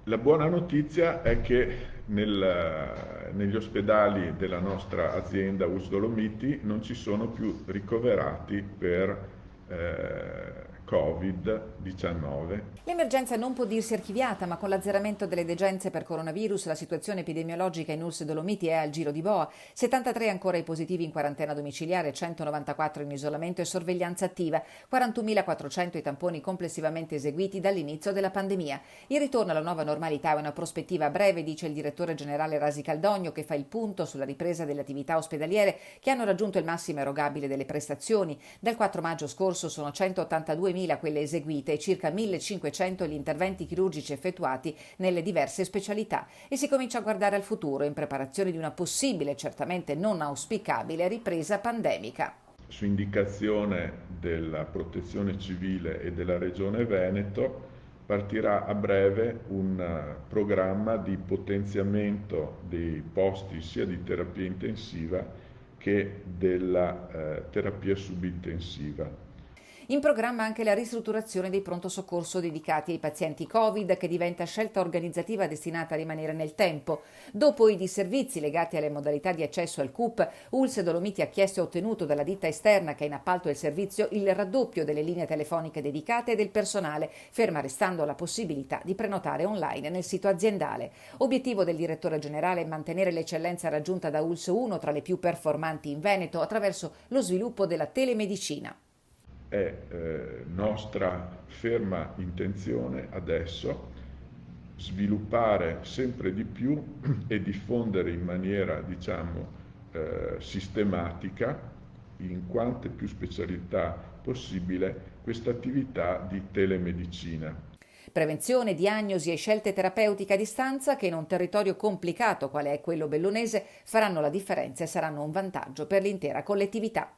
La buona notizia è che negli ospedali della nostra azienda US Dolomiti non ci sono più ricoverati per Covid-19. L'emergenza non può dirsi archiviata, ma con l'azzeramento delle degenze per coronavirus la situazione epidemiologica in ULSS Dolomiti è al giro di boa. 73 ancora i positivi in quarantena domiciliare, 194 in isolamento e sorveglianza attiva, 41.400 i tamponi complessivamente eseguiti dall'inizio della pandemia. Il ritorno alla nuova normalità è una prospettiva breve, dice il direttore generale Rasi Caldogno, che fa il punto sulla ripresa delle attività ospedaliere che hanno raggiunto il massimo erogabile delle prestazioni. Dal 4 maggio scorso sono 182.000 quelle eseguite e circa 1.500 gli interventi chirurgici effettuati nelle diverse specialità e si comincia a guardare al futuro in preparazione di una possibile, certamente non auspicabile, ripresa pandemica. Su indicazione della Protezione Civile e della Regione Veneto partirà a breve un programma di potenziamento dei posti sia di terapia intensiva che della terapia subintensiva. In programma anche la ristrutturazione dei pronto soccorso dedicati ai pazienti Covid, che diventa scelta organizzativa destinata a rimanere nel tempo. Dopo i disservizi legati alle modalità di accesso al CUP, ULSS Dolomiti ha chiesto e ottenuto dalla ditta esterna che ha in appalto il servizio il raddoppio delle linee telefoniche dedicate e del personale, ferma restando la possibilità di prenotare online nel sito aziendale. Obiettivo del direttore generale è mantenere l'eccellenza raggiunta da ULSS 1 tra le più performanti in Veneto attraverso lo sviluppo della telemedicina. È nostra ferma intenzione adesso sviluppare sempre di più e diffondere in maniera, diciamo, sistematica, in quante più specialità possibile, questa attività di telemedicina. Prevenzione, diagnosi e scelte terapeutiche a distanza che in un territorio complicato quale è quello bellunese faranno la differenza e saranno un vantaggio per l'intera collettività.